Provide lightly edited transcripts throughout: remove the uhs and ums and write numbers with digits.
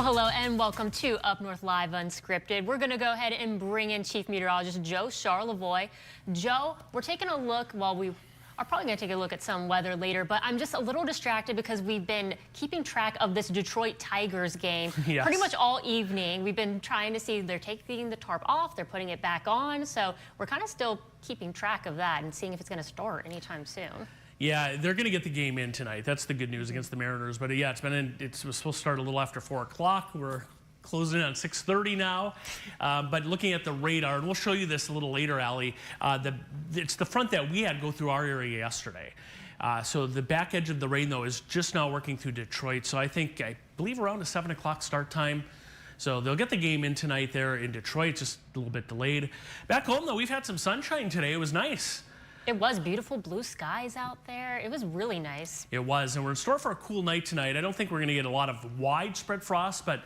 Well, hello and welcome to Up North Live Unscripted. We're going to go ahead and bring in Chief Meteorologist Joe Charlevoix. Joe, we're taking a look, well, we are probably going to take a look at some weather later, but I'm just a little distracted because we've been keeping track of this Detroit Tigers game pretty much all evening. We've been trying to see they're taking the tarp off, they're putting it back on, so we're kind of still keeping track of that and seeing if it's going to start anytime soon. Yeah, they're going to get the game in tonight. That's the good news against the Mariners. But yeah, it was supposed to start a little after 4 o'clock. We're closing in on 6:30 now. But looking at the radar, and we'll show you this a little later, Allie, it's the front that we had go through our area yesterday. So the back edge of the rain, though, is just now working through Detroit. So I believe around a 7 o'clock start time. So they'll get the game in tonight there in Detroit, just a little bit delayed. Back home, though, we've had some sunshine today. It was nice. It was beautiful blue skies out there. It was really nice. It was, and we're in store for a cool night tonight. I don't think we're going to get a lot of widespread frost, but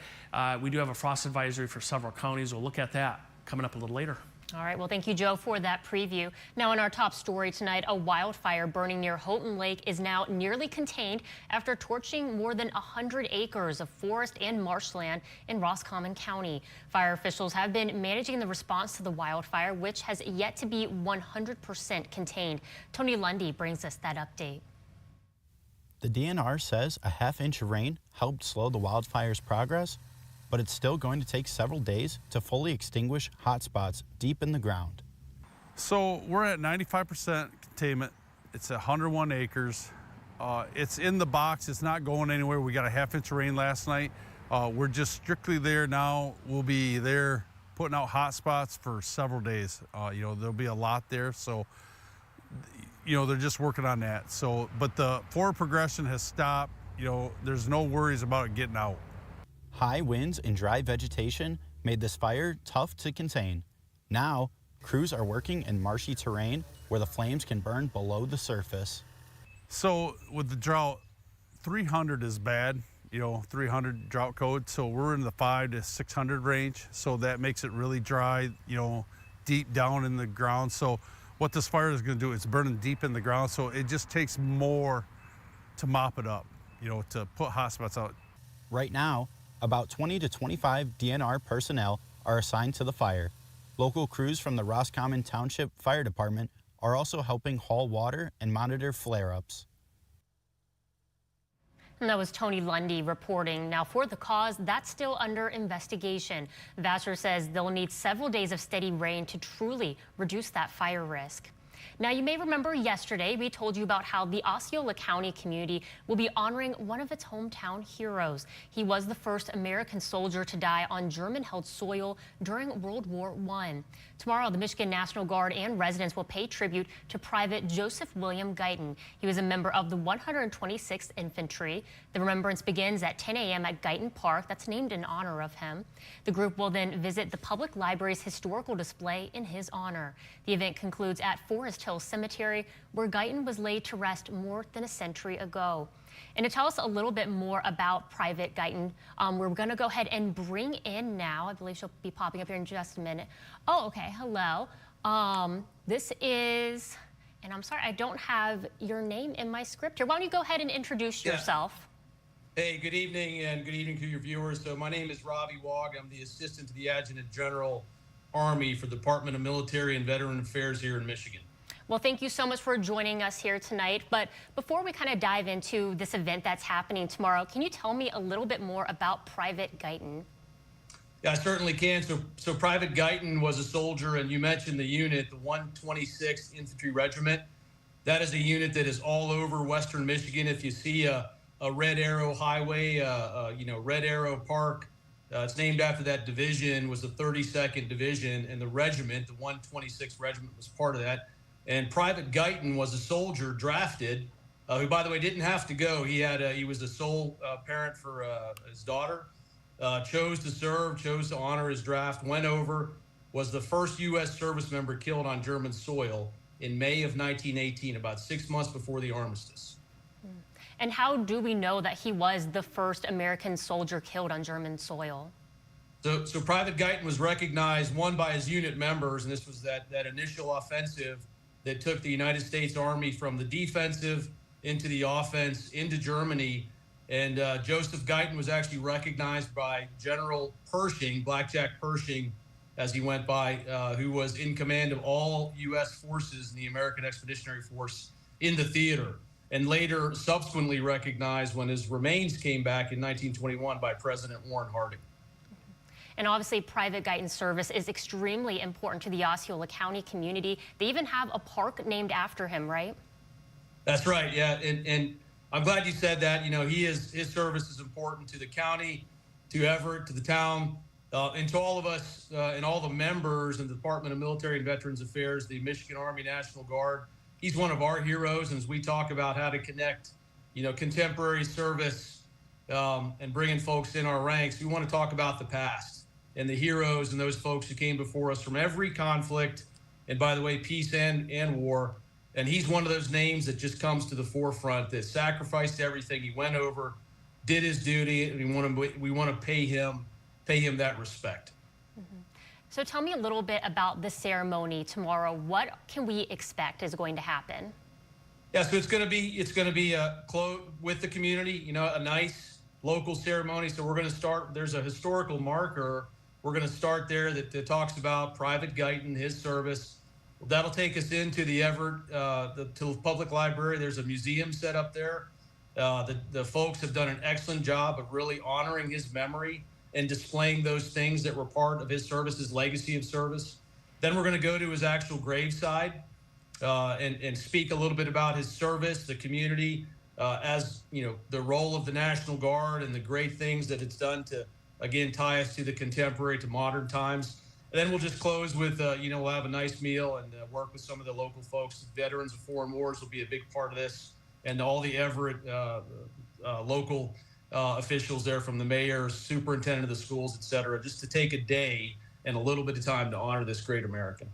we do have a frost advisory for several counties. We'll look at that coming up a little later. All right, well, thank you, Joe, for that preview. Now, in our top story tonight, a wildfire burning near Houghton Lake is now nearly contained after torching more than 100 acres of forest and marshland in Roscommon County. Fire officials have been managing the response to the wildfire, which has yet to be 100% contained. Tony Lundy brings us that update. The DNR says a half-inch of rain helped slow the wildfire's progress, but it's still going to take several days to fully extinguish hotspots deep in the ground. So we're at 95% containment. It's 101 acres. It's in the box. It's not going anywhere. We got a half-inch of rain last night. We're just strictly there now. We'll be there putting out hotspots for several days. There'll be a lot there. So, they're just working on that. So, but the forward progression has stopped. There's no worries about it getting out. High winds and dry vegetation made this fire tough to contain. Now, crews are working in marshy terrain where the flames can burn below the surface. So with the drought, 300 is bad, 300 drought code. So we're in the 500 to 600 range. So that makes it really dry, deep down in the ground. So what this fire is going to do, it's burning deep in the ground. So it just takes more to mop it up, to put hotspots out. Right now, about 20 to 25 DNR personnel are assigned to the fire. Local crews from the Roscommon Township Fire Department are also helping haul water and monitor flare-ups. And that was Tony Lundy reporting. Now, for the cause, that's still under investigation. Vassar says they'll need several days of steady rain to truly reduce that fire risk. Now, you may remember yesterday we told you about how the Osceola County community will be honoring one of its hometown heroes. He was the first American soldier to die on German-held soil during World War I. Tomorrow, the Michigan National Guard and residents will pay tribute to Private Joseph William Guyton. He was a member of the 126th Infantry. The remembrance begins at 10 a.m. at Guyton Park. That's named in honor of him. The group will then visit the public library's historical display in his honor. The event concludes at Forest Hill Cemetery, where Guyton was laid to rest more than a century ago. And to tell us a little bit more about Private Guyton, we're going to go ahead and bring in now, I believe she'll be popping up here in just a minute. Oh, okay, hello. This is, and I'm sorry, I don't have your name in my script here. Why don't you go ahead and introduce yourself? Hey, good evening, and good evening to your viewers. So my name is Robbie Wog. I'm the Assistant to the Adjutant General, Army for the Department of Military and Veteran Affairs here in Michigan. Well, thank you so much for joining us here tonight. But before we kind of dive into this event that's happening tomorrow, can you tell me a little bit more about Private Guyton? Yeah, I certainly can. So Private Guyton was a soldier, and you mentioned the unit, the 126th Infantry Regiment. That is a unit that is all over Western Michigan. If you see a Red Arrow Highway, Red Arrow Park, it's named after that division, was the 32nd Division, and the regiment, the 126th Regiment, was part of that. And Private Guyton was a soldier drafted, who, by the way, didn't have to go. He was the sole parent for his daughter, chose to serve, chose to honor his draft, went over, was the first U.S. service member killed on German soil in May of 1918, about 6 months before the armistice. And how do we know that he was the first American soldier killed on German soil? So Private Guyton was recognized, one, by his unit members, and this was that initial offensive that took the United States Army from the defensive into the offense into Germany. And Joseph Guyton was actually recognized by General Pershing, Blackjack Pershing, as he went by, who was in command of all U.S. forces in the American Expeditionary Force in the theater, and later subsequently recognized when his remains came back in 1921 by President Warren Harding. And obviously, Private Guyton's service is extremely important to the Osceola County community. They even have a park named after him, right? That's right, yeah. And I'm glad you said that. You know, his service is important to the county, to Everett, to the town, and to all of us and all the members in the Department of Military and Veterans Affairs, the Michigan Army National Guard. He's one of our heroes. And as we talk about how to connect, you know, contemporary service and bringing folks in our ranks, we want to talk about the past and the heroes and those folks who came before us from every conflict, and by the way, peace and war. And he's one of those names that just comes to the forefront, that sacrificed everything. He went over, did his duty, and we want to pay him that respect. Mm-hmm. So tell me a little bit about the ceremony tomorrow. What can we expect is going to happen? Yeah, so it's going to be with the community, you know, a nice local ceremony. So we're going to start. There's a historical marker. We're going to start there that talks about Private Guyton, his service. That'll take us into the Everett, to the public library. There's a museum set up there. The folks have done an excellent job of really honoring his memory and displaying those things that were part of his service, his legacy of service. Then we're going to go to his actual graveside and speak a little bit about his service, the community, as you know, the role of the National Guard and the great things that it's done to, again, tie us to the contemporary, to modern times. And then we'll just close with, you know, we'll have a nice meal and work with some of the local folks. Veterans of Foreign Wars will be a big part of this, and all the Everett local officials there, from the mayor, superintendent of the schools, et cetera, just to take a day and a little bit of time to honor this great American.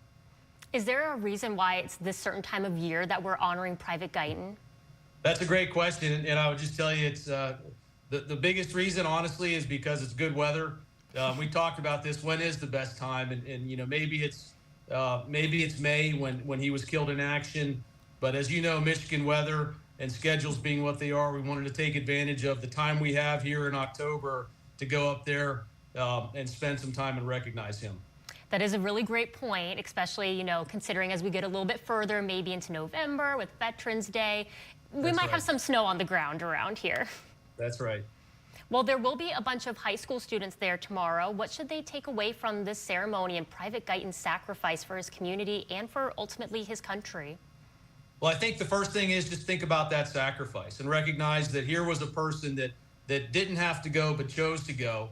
Is there a reason why it's this certain time of year that we're honoring Private Guyton? That's a great question, and I would just tell you it's the biggest reason, honestly, is because it's good weather. We talked about this. When is the best time? And you know, maybe it's May when he was killed in action. But as you know, Michigan weather and schedules being what they are, we wanted to take advantage of the time we have here in October to go up there and spend some time and recognize him. That is a really great point, especially, you know, considering as we get a little bit further, maybe into November with Veterans Day, we might have some snow on the ground around here. That's right. Well, there will be a bunch of high school students there tomorrow. What should they take away from this ceremony and Private Guyton's sacrifice for his community and for ultimately his country? Well, I think the first thing is just think about that sacrifice and recognize that here was a person that didn't have to go but chose to go,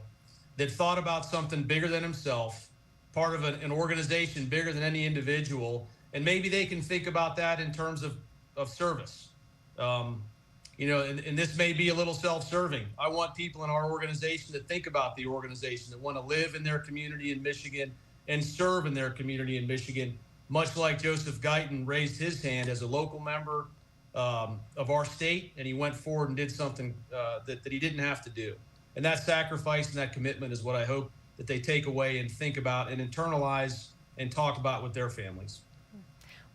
that thought about something bigger than himself, part of an organization bigger than any individual, and maybe they can think about that in terms of service. You know, and this may be a little self-serving. I want people in our organization to think about the organization, that want to live in their community in Michigan and serve in their community in Michigan, much like Joseph Guyton raised his hand as a local member of our state, and he went forward and did something that he didn't have to do. And that sacrifice and that commitment is what I hope that they take away and think about and internalize and talk about with their families.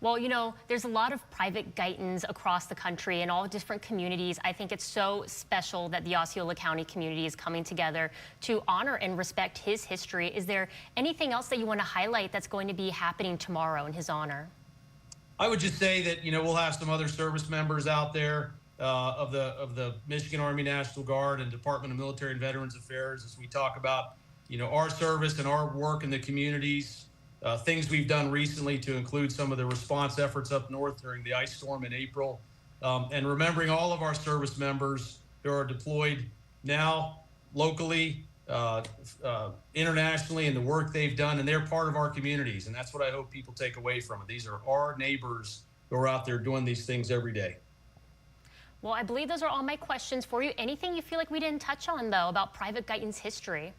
Well, you know, there's a lot of Private Guytons across the country in all different communities. I think it's so special that the Osceola County community is coming together to honor and respect his history. Is there anything else that you want to highlight that's going to be happening tomorrow in his honor? I would just say that, you know, we'll have some other service members out there of the Michigan Army National Guard and Department of Military and Veterans Affairs as we talk about, you know, our service and our work in the communities. Things we've done recently to include some of the response efforts up north during the ice storm in April, and remembering all of our service members who are deployed now locally, internationally, and the work they've done, and they're part of our communities, and that's what I hope people take away from it. These are our neighbors who are out there doing these things every day. Well, I believe those are all my questions for you. Anything you feel like we didn't touch on, though, about Private Guyton's history?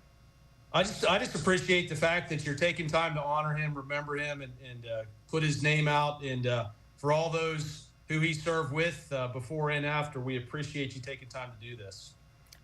I just appreciate the fact that you're taking time to honor him, remember him, and put his name out. And for all those who he served with before and after, we appreciate you taking time to do this.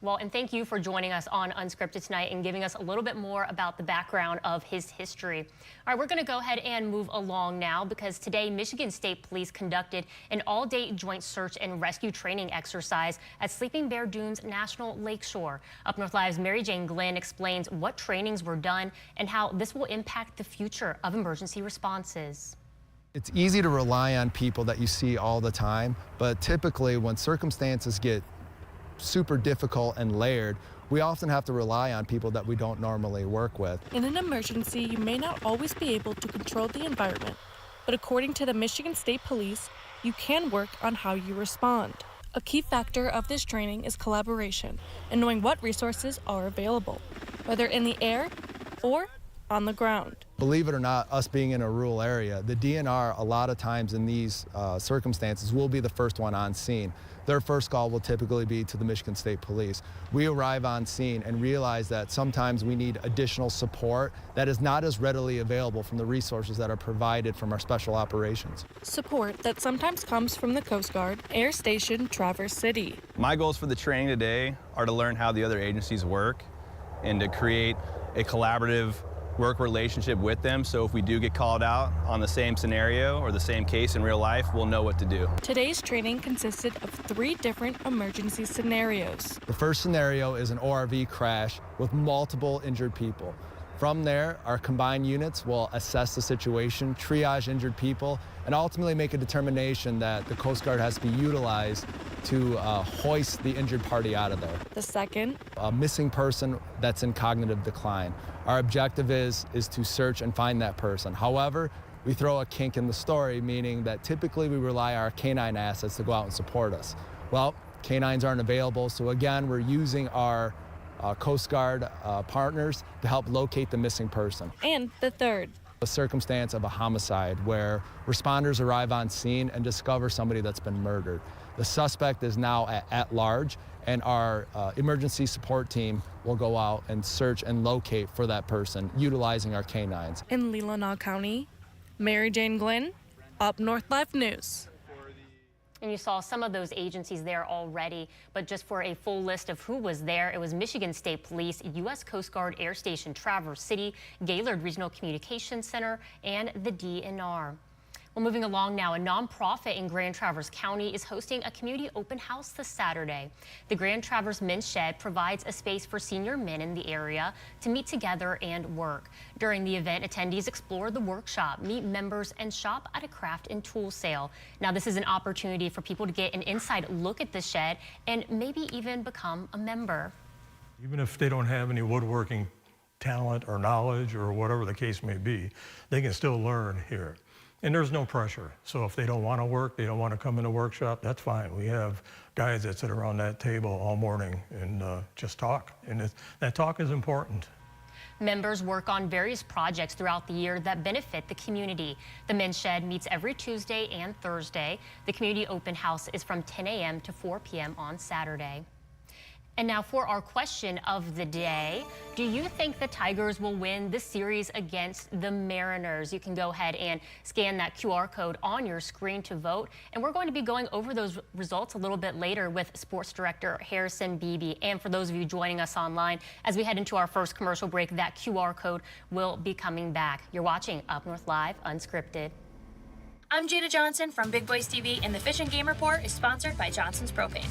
Well, and thank you for joining us on Unscripted tonight and giving us a little bit more about the background of his history. All right, we're going to go ahead and move along now because today Michigan State Police conducted an all-day joint search and rescue training exercise at Sleeping Bear Dunes National Lakeshore. Up North Live's Mary Jane Glenn explains what trainings were done and how this will impact the future of emergency responses. It's easy to rely on people that you see all the time, but typically when circumstances get super difficult and layered, we often have to rely on people that we don't normally work with. In an emergency, you may not always be able to control the environment, but according to the Michigan State Police, you can work on how you respond. A key factor of this training is collaboration and knowing what resources are available, whether in the air or on the ground. Believe it or not, us being in a rural area, the DNR a lot of times in these circumstances will be the first one on scene. Their first call will typically be to the Michigan State Police. We arrive on scene and realize that sometimes we need additional support that is not as readily available from the resources that are provided from our special operations. Support that sometimes comes from the Coast Guard Air Station Traverse City. My goals for the training today are to learn how the other agencies work and to create a collaborative work relationship with them, so if we do get called out on the same scenario or the same case in real life, we'll know what to do. Today's training consisted of 3 different emergency scenarios. The first scenario is an ORV crash with multiple injured people. From there, our combined units will assess the situation, triage injured people, and ultimately make a determination that the Coast Guard has to be utilized to hoist the injured party out of there. The second, A missing person that's in cognitive decline. Our objective is to search and find that person. However, we throw a kink in the story, meaning that typically we rely on our canine assets to go out and support us. Well, canines aren't available, so again, we're using our Coast Guard partners to help locate the missing person. and the third. A circumstance of a homicide where responders arrive on scene and discover somebody that's been murdered. The suspect is now at large, and our emergency support team will go out and search and locate for that person utilizing our canines. In Leelanau County, Mary Jane Glenn, Up North Live News. And you saw some of those agencies there already, but just for a full list of who was there, it was Michigan State Police, U.S. Coast Guard Air Station Traverse City, Gaylord Regional Communications Center, and the DNR. Well, moving along now, a nonprofit in Grand Traverse County is hosting a community open house this Saturday. The Grand Traverse Men's Shed provides a space for senior men in the area to meet together and work. During the event, attendees explore the workshop, meet members, and shop at a craft and tool sale. Now, this is an opportunity for people to get an inside look at the shed and maybe even become a member. Even if they don't have any woodworking talent or knowledge or whatever the case may be, they can still learn here. And there's no pressure. So if they don't want to work, they don't want to come in the workshop, that's fine. We have guys that sit around that table all morning and just talk. And that talk is important. Members work on various projects throughout the year that benefit the community. The Men's Shed meets every Tuesday and Thursday. The community open house is from 10 a.m. to 4 p.m. on Saturday. And now for our question of the day, do you think the Tigers will win this series against the Mariners? You can go ahead and scan that QR code on your screen to vote. And we're going to be going over those results a little bit later with Sports Director Harrison Beebe. And for those of you joining us online, as we head into our first commercial break, that QR code will be coming back. You're watching Up North Live Unscripted. I'm Jada Johnson from Big Boys TV, and the Fish and Game Report is sponsored by Johnson's Propane.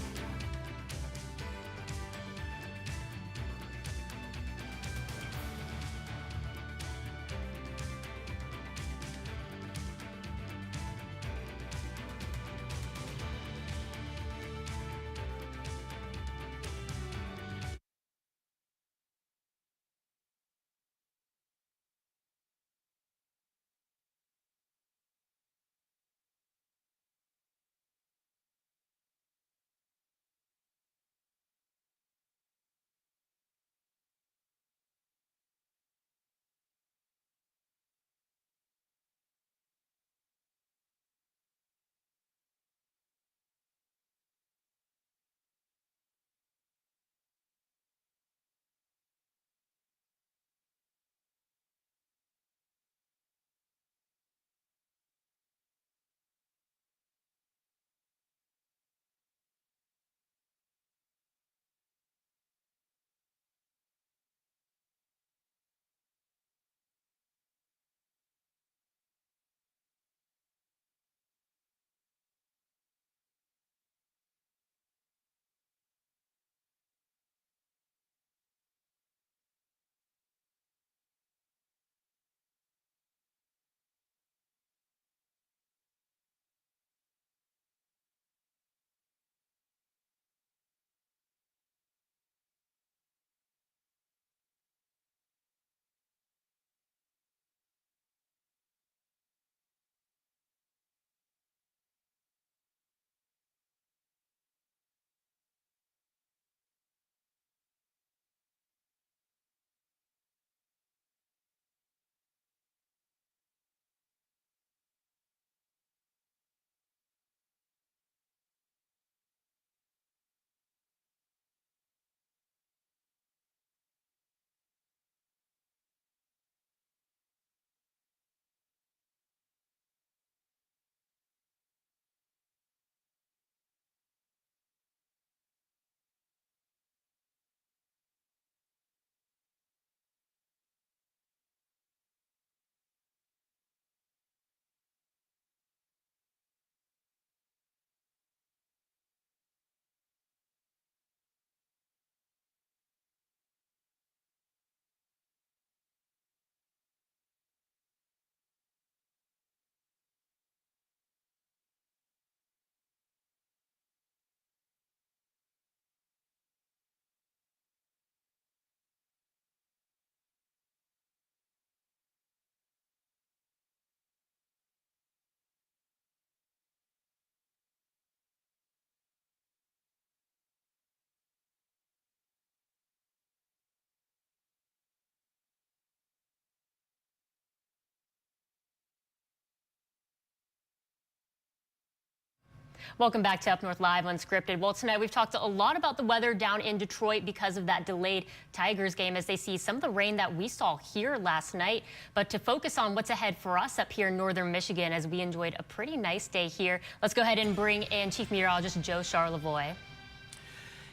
Welcome back to Up North Live Unscripted. Well, tonight we've talked a lot about the weather down in Detroit because of that delayed Tigers game as they see some of the rain that we saw here last night. But to focus on what's ahead for us up here in northern Michigan as we enjoyed a pretty nice day here, let's go ahead and bring in Chief Meteorologist Joe Charlevoix.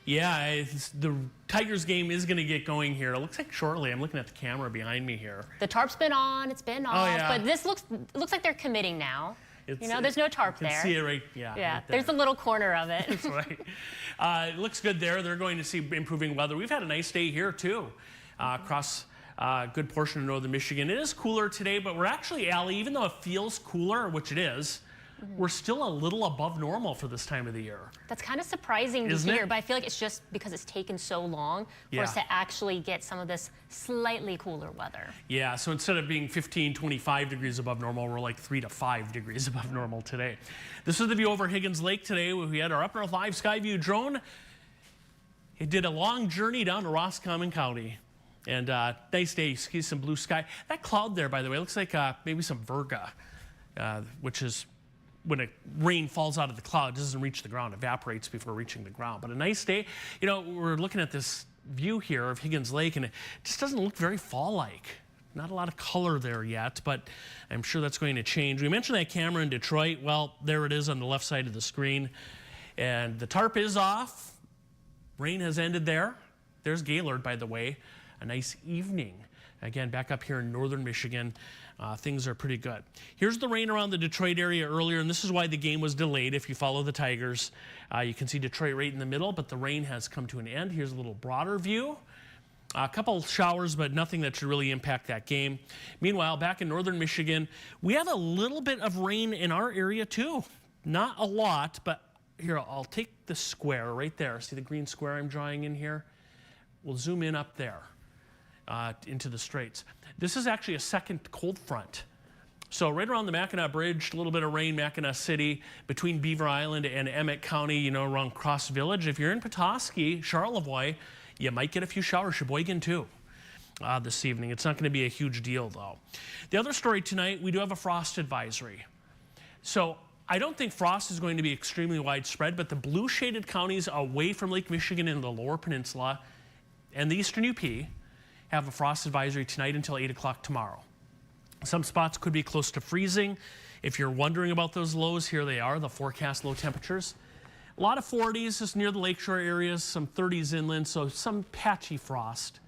Yeah, the Tigers game is going to get going here. It looks like shortly. I'm looking at the camera behind me here. The tarp's been on, it's been off, yeah. but this looks like they're committing now. There's no tarp there. You can see it right, Yeah, right there's a little corner of it. That's right. It looks good there. They're going to see improving weather. We've had a nice day here, too, across a good portion of northern Michigan. It is cooler today, but we're actually, Allie, even though it feels cooler, which it is, we're still a little above normal for this time of the year. That's kind of surprising to hear, but I feel like it's just because it's taken so long for us to actually get some of this slightly cooler weather. Yeah, so instead of being 15, 25 degrees above normal, we're like 3 to 5 degrees above normal today. This is the view over Higgins Lake today. We had our Up North Live Skyview drone. It did a long journey down to Roscommon County. And nice day, you see some blue sky. That cloud there, by the way, looks like maybe some virga, which is when rain falls out of the cloud, it doesn't reach the ground, evaporates before reaching the ground. But a nice day. You know, we're looking at this view here of Higgins Lake, and it just doesn't look very fall-like. Not a lot of color there yet, but I'm sure that's going to change. We mentioned that camera in Detroit. Well, there it is on the left side of the screen. And the tarp is off. Rain has ended there. There's Gaylord, by the way. A nice evening. Again, back up here in northern Michigan, things are pretty good. Here's the rain around the Detroit area earlier, and this is why the game was delayed. If you follow the Tigers, you can see Detroit right in the middle, but the rain has come to an end. Here's a little broader view. A couple showers, but nothing that should really impact that game. Meanwhile, back in northern Michigan, we have a little bit of rain in our area too. Not a lot, but here, I'll take the square right there. See the green square I'm drawing in here? We'll zoom in up there. Into the straits. This is actually a second cold front. So right around the Mackinac Bridge, a little bit of rain, Mackinac City, between Beaver Island and Emmett County, you know, around Cross Village. If you're in Petoskey, Charlevoix, you might get a few showers. Sheboygan too this evening. It's not going to be a huge deal though. The other story tonight, we do have a frost advisory. So I don't think frost is going to be extremely widespread, but the blue shaded counties away from Lake Michigan and the lower peninsula and the eastern UP have a frost advisory tonight until 8 o'clock tomorrow. Some spots could be close to freezing. If you're wondering about those lows, here they are, the forecast low temperatures. A lot of 40s just near the lakeshore areas, some 30s inland, so some patchy frost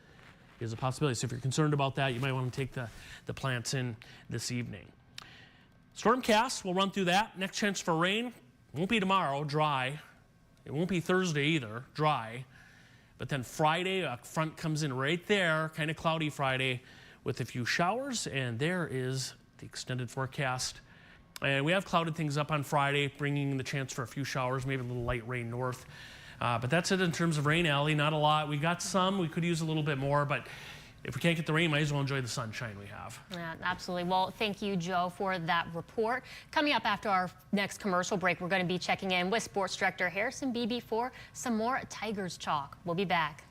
is a possibility. So if you're concerned about that, you might want to take the plants in this evening. Stormcast, we'll run through that. Next chance for rain, won't be tomorrow, dry. It won't be Thursday either, dry. But then Friday, a front comes in right there, kind of cloudy Friday with a few showers, and there is the extended forecast. And we have clouded things up on Friday, bringing the chance for a few showers, maybe a little light rain north. But that's it in terms of rain, Allie, not a lot. We got some, we could use a little bit more, but if we can't get the rain, might as well enjoy the sunshine we have. Yeah, absolutely. Well, thank you, Joe, for that report. Coming up after our next commercial break, we're going to be checking in with Sports Director Harrison Beebe for some more Tigers talk. We'll be back.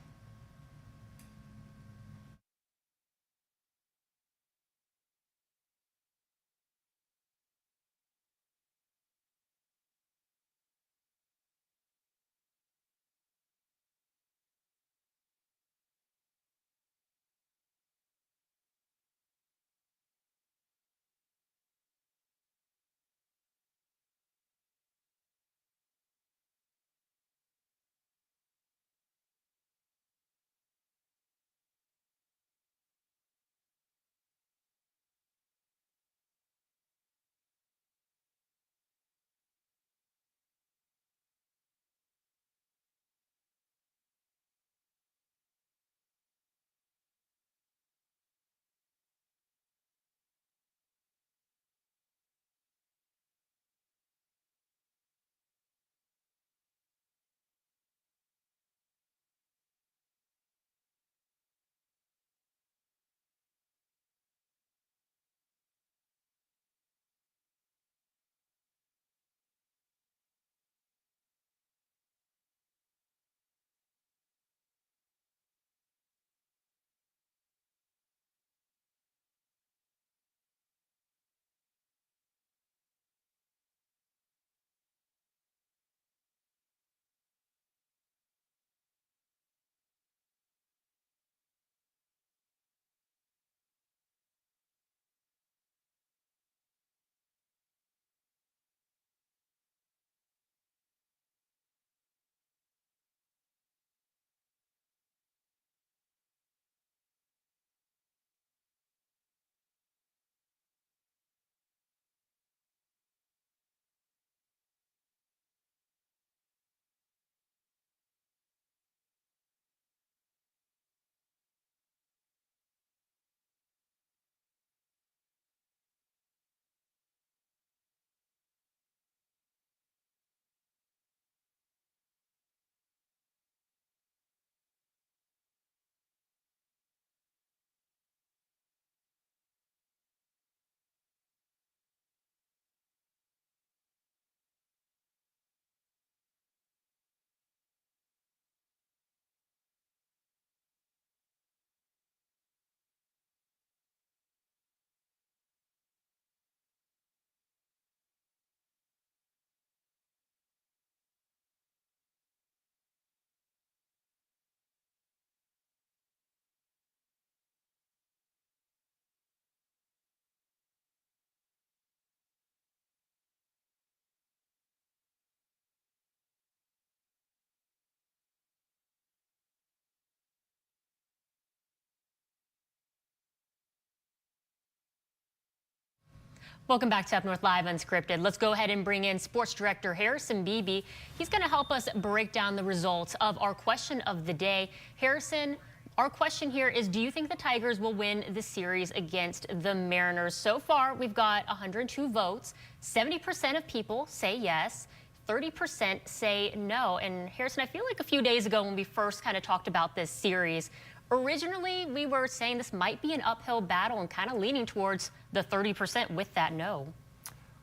Welcome back to Up North Live Unscripted. Let's go ahead and bring in Sports Director Harrison Beebe. He's going to help us break down the results of our question of the day. Harrison, our question here is, do you think the Tigers will win the series against the Mariners? So far, we've got 102 votes. 70% of people say yes. 30% say no. And Harrison, I feel like a few days ago when we first kind of talked about this series, originally we were saying this might be an uphill battle and kind of leaning towards the 30% with that no.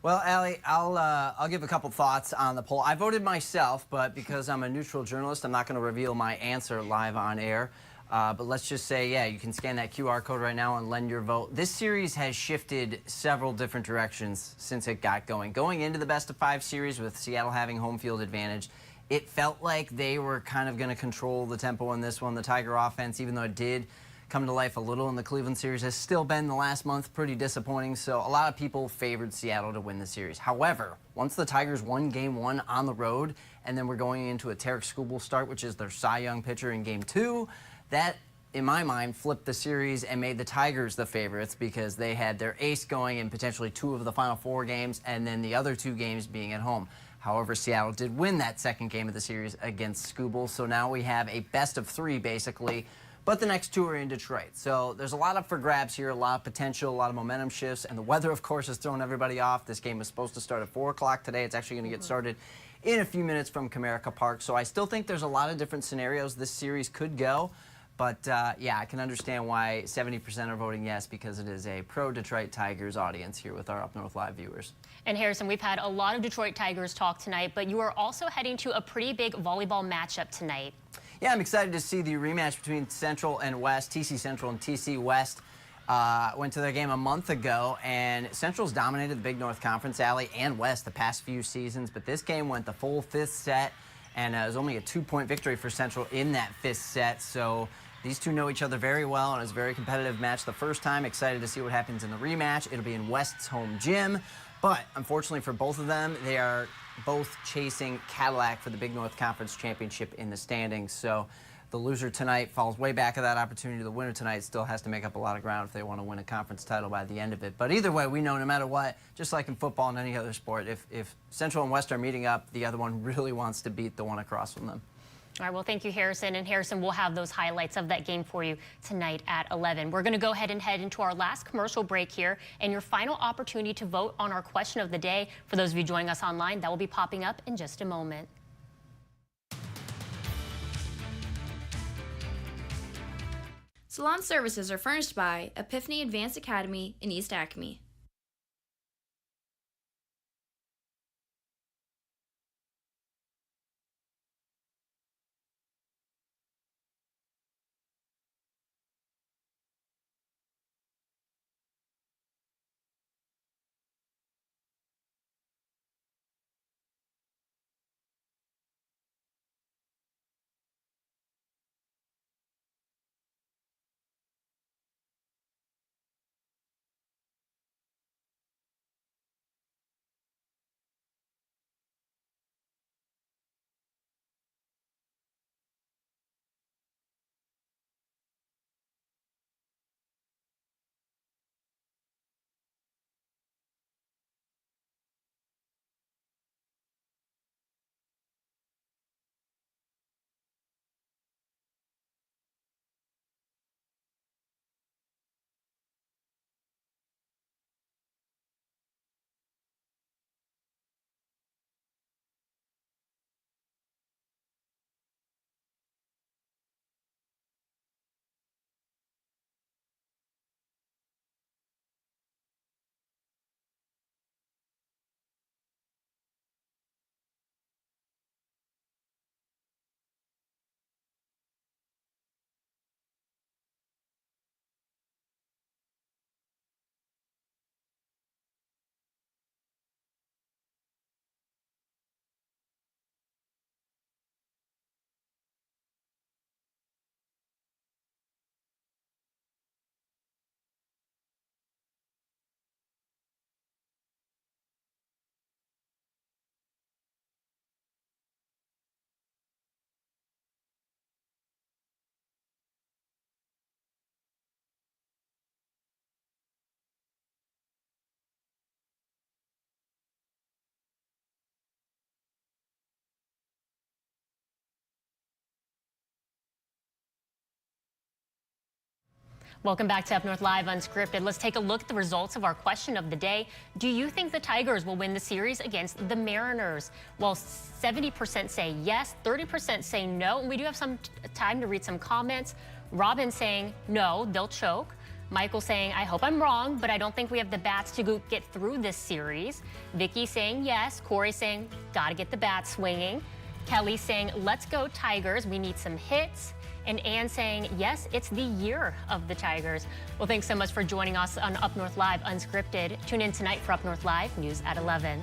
Well, Allie, I'll give a couple thoughts on the poll. I voted myself, but because I'm a neutral journalist, I'm not going to reveal my answer live on air. But let's just say, yeah, you can scan that QR code right now and lend your vote. This series has shifted several different directions since it got going. Going into the best-of-5 series with Seattle having home field advantage, it felt like they were kind of going to control the tempo in this one. The Tiger offense, even though it did come to life a little in the Cleveland series, has still been the last month pretty disappointing. So a lot of people favored Seattle to win the series. However, once the Tigers won Game 1 on the road, and then we're going into a Tarek Skubal start, which is their Cy Young pitcher in Game 2, that, in my mind, flipped the series and made the Tigers the favorites because they had their ace going in potentially 2 of the final 4 games, and then the other 2 games being at home. However, Seattle did win that second game of the series against Skubal, so now we have a best-of-3, basically, but the next 2 are in Detroit. So there's a lot up for grabs here, a lot of potential, a lot of momentum shifts, and the weather, of course, has thrown everybody off. This game was supposed to start at 4 o'clock today. It's actually going to get started in a few minutes from Comerica Park. So I still think there's a lot of different scenarios this series could go. But, yeah, I can understand why 70% are voting yes, because it is a pro-Detroit Tigers audience here with our Up North Live viewers. And Harrison, we've had a lot of Detroit Tigers talk tonight, but you are also heading to a pretty big volleyball matchup tonight. Yeah, I'm excited to see the rematch between Central and West. TC Central and TC West went to their game a month ago, and Central's dominated the Big North Conference, Alley, and West the past few seasons, but this game went the full 5th set, and it was only a 2-point victory for Central in that 5th set. So these two know each other very well, and it was a very competitive match the first time. Excited to see what happens in the rematch. It'll be in West's home gym, but unfortunately for both of them, they are both chasing Cadillac for the Big North Conference Championship in the standings. So the loser tonight falls way back of that opportunity. The winner tonight still has to make up a lot of ground if they want to win a conference title by the end of it. But either way, we know no matter what, just like in football and any other sport, if Central and West are meeting up, the other one really wants to beat the one across from them. All right, well, thank you, Harrison. And Harrison, we'll have those highlights of that game for you tonight at 11. We're going to go ahead and head into our last commercial break here, and your final opportunity to vote on our question of the day. For those of you joining us online, that will be popping up in just a moment. Salon services are furnished by Epiphany Advanced Academy in East Acme. Welcome back to Up North Live Unscripted. Let's take a look at the results of our question of the day. Do you think the Tigers will win the series against the Mariners? Well, 70% say yes, 30% say no. And we do have some time to read some comments. Robin saying no, they'll choke. Michael saying, I hope I'm wrong, but I don't think we have the bats to get through this series. Vicky saying yes. Corey saying, gotta get the bats swinging. Kelly saying, let's go Tigers. We need some hits. And Ann saying, yes, it's the year of the Tigers. Well, thanks so much for joining us on Up North Live Unscripted. Tune in tonight for Up North Live News at 11.